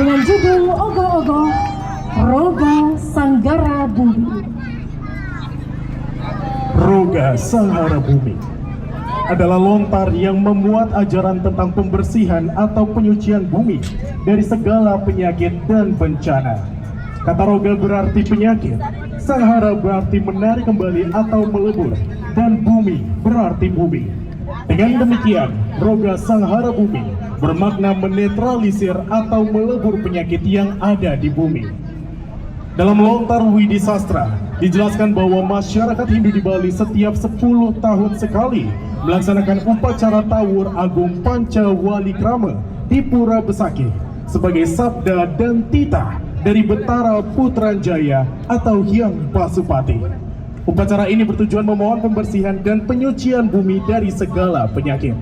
dengan judul Ogoh-Ogoh Roga Sanggara Bumi. Roga Sanggara Bumi adalah lontar yang memuat ajaran tentang pembersihan atau penyucian bumi dari segala penyakit dan bencana. Kata roga berarti penyakit, sanghara berarti menarik kembali atau melebur, dan bumi berarti bumi. Dengan demikian, roga sanghara bumi bermakna menetralisir atau melebur penyakit yang ada di bumi. Dalam lontar Widi Sastra, dijelaskan bahwa masyarakat Hindu di Bali setiap 10 tahun sekali melaksanakan upacara Tawur Agung Panca Walikrama di Pura Besakih sebagai sabda dan titah dari Betara Putranjaya atau Hyang Pasupati. Upacara ini bertujuan memohon pembersihan dan penyucian bumi dari segala penyakit.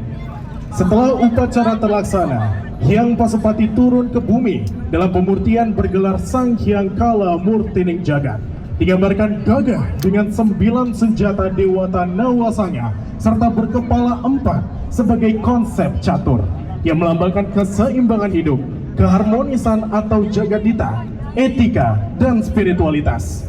Setelah upacara terlaksana, Hyang Pasupati turun ke bumi dalam pemurtian bergelar Sang Hyang Kala Murtining Jagat. Digambarkan gagah dengan 9 senjata Dewata Nawasanga serta berkepala 4 sebagai konsep catur yang melambangkan keseimbangan hidup, keharmonisan atau jagadita, etika, dan spiritualitas.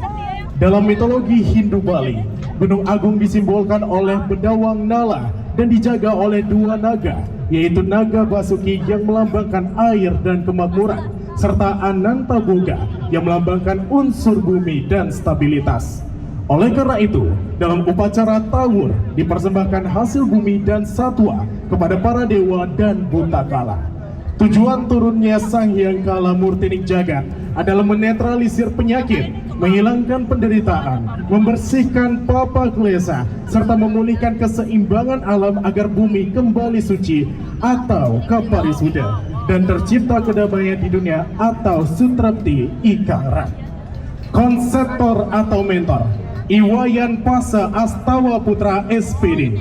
Dalam mitologi Hindu Bali, Gunung Agung disimbolkan oleh bedawang Nala dan dijaga oleh 2 naga, yaitu naga Basuki yang melambangkan air dan kemakmuran, serta Ananta Boga yang melambangkan unsur bumi dan stabilitas. Oleh karena itu, dalam upacara Tawur dipersembahkan hasil bumi dan satwa kepada para dewa dan butakala. Tujuan turunnya Sang Hyang Kala Murtining Jagat adalah menetralisir penyakit, menghilangkan penderitaan, membersihkan papa klesa, serta memulihkan keseimbangan alam agar bumi kembali suci atau kaparisuda dan tercipta kedamaian di dunia atau sutrapti ikangrat. Konseptor atau mentor Iwayan Pasa Astawa Putra SPD,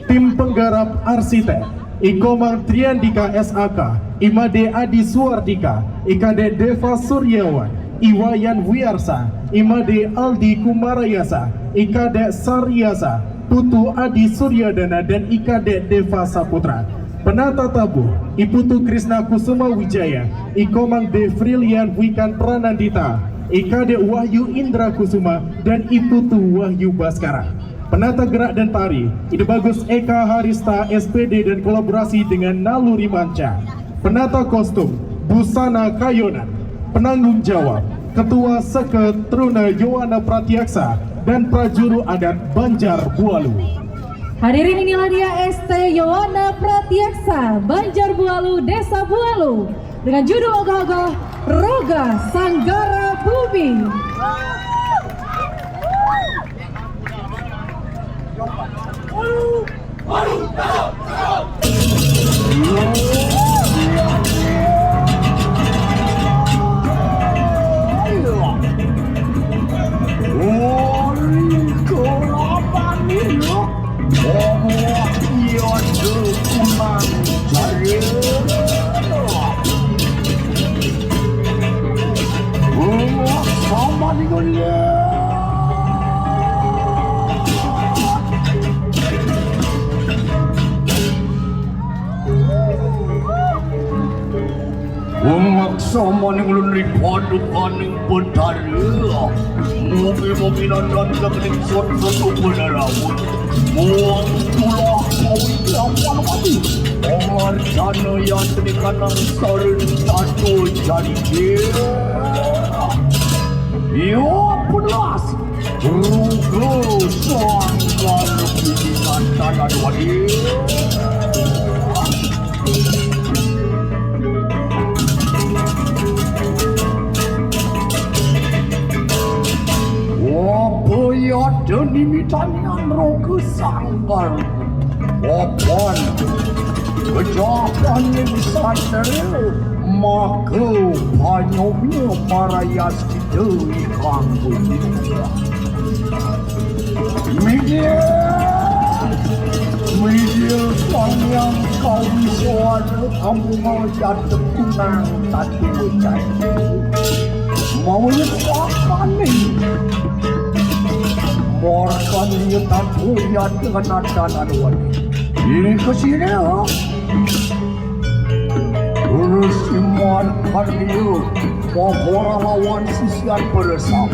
tim penggarap arsitek Ikomang Triandika SAK, Imade Adi Suardika, IKD Deva Suryawan, Iwayan Wiarsa, Imade Aldi Kumarayasa, IKD Saryasa, Putu Adi Suryadana, dan IKD Deva Saputra. Penata tabuh Iputu Krishna Kusuma Wijaya, Ikomang Devrilian Wikan Pranandita, IKD Wahyu Indra Kusuma, dan Iputu Wahyu Baskara. Penata gerak dan tari Ide Bagus Eka Harista SPD dan kolaborasi dengan Naluri Manca. Penata kostum Busana Kayonan. Penanggung jawab Ketua Seket Truna Yowana Pratiaksa dan Prajuru Adat Banjar Bualu. Hadirin, inilah dia ST Yowana Pratiaksa Banjar Bualu, Desa Bualu, dengan judul Ogoh-Ogoh Roga Sanggara Bumi. Sama ning lun ripadu kaning betara mobil-mobilan dan kebening sot-sot benerawut muang tulah kawin lawan mati omar sana yang terikanan sarun satu jadi dia yo pedas rugo sanggal pijikan tanah wadi. Dan imitannya roga sanggar Wapan kejapan yang sadar maka banyaknya marayas kita ikanggu media sang yang kau suara kamu mau jatuh kunang tatu cahaya mau letakkan nih Morkan lihat punya dengan nada wadi. Ini kesini ya. Resiman Kardio Mohora lawan sisian beresam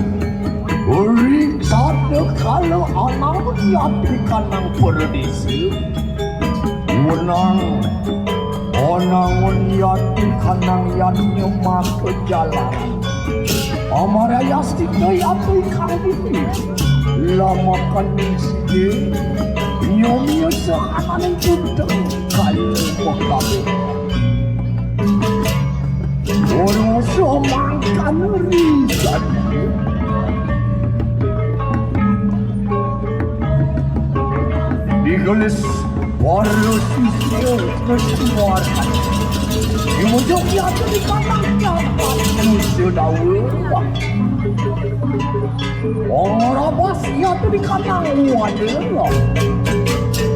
Ring satu kalau anak yati kanang perdisi Wenang Onang yati kanang yatnya mak ke jalan Amaraya stika yati kami Lama kaning sige Nyomnya sekanan junteng Kayu makabe Orang semangkan risan Digelis waru sisir kesuarkan Dimujung yata di kanangnya Musuh dawa Orang rabas yata di kanang wadela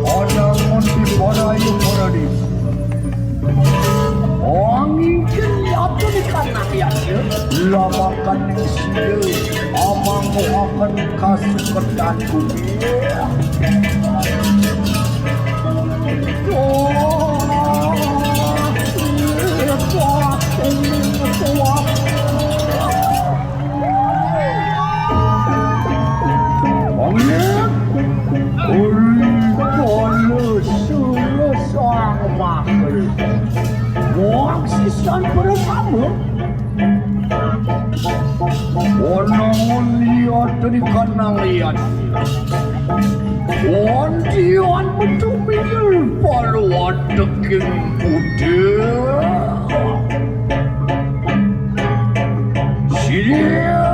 Orang mundi barayu paradis Angin yata di kanang yata Lamakan yang sida Amang akan kasih kedan bumi Sisian bersama Onangan lihat dari kanang lihat Ondian betul-betul paluan tekin putih Siap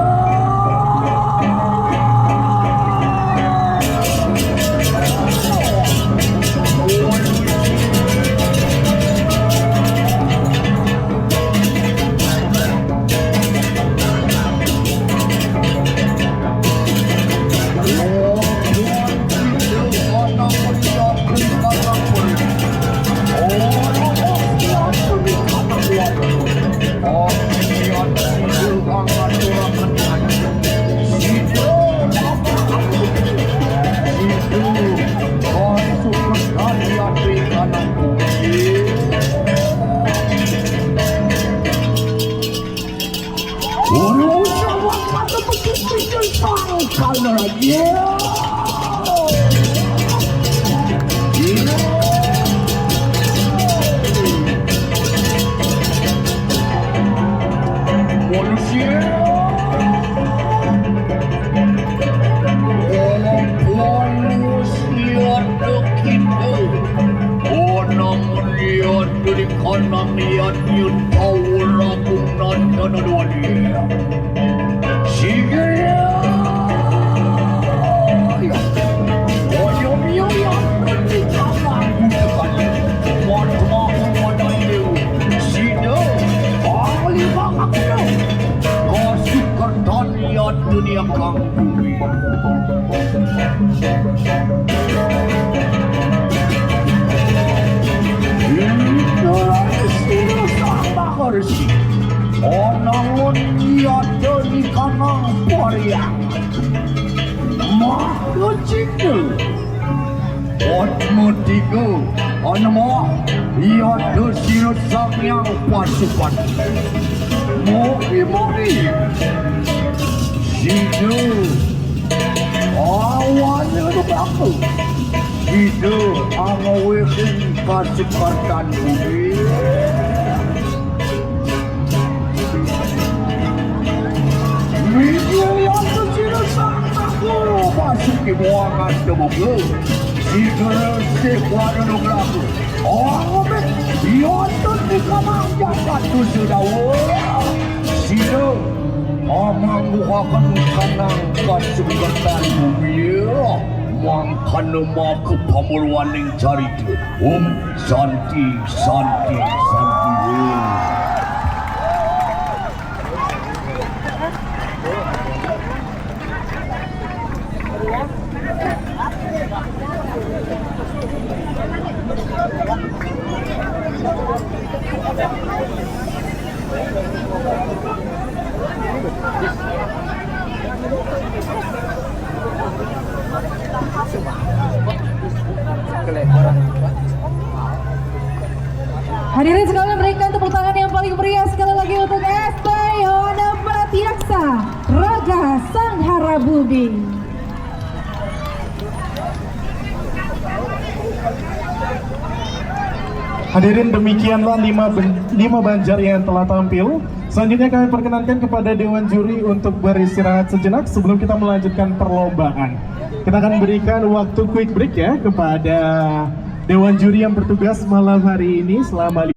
dunia kang bumi Onangon yada di kanang pariang Maka cika Otmo tiga Anama yada sirut samyang pasukan Mogi-mogi Sida Awannya ke belakang Sida Angawekin pasukan bumi Video yang kecil sangat masuk ke buangan temuku Sigara sekuara nublaku Amin Yonton di kamang jakat tu sudah Sida Amang bukakan kanang kasukertan bumi Mangkana maka pamuluan yang cari tu Santi Santi Santi Hadirin sekalian, berikan tepuk tangan Budi. Hadirin, demikianlah 5 banjar yang telah tampil. Selanjutnya kami perkenankan kepada Dewan Juri untuk beristirahat sejenak sebelum kita melanjutkan perlombaan. Kita akan berikan waktu quick break ya kepada Dewan Juri yang bertugas malam hari ini selama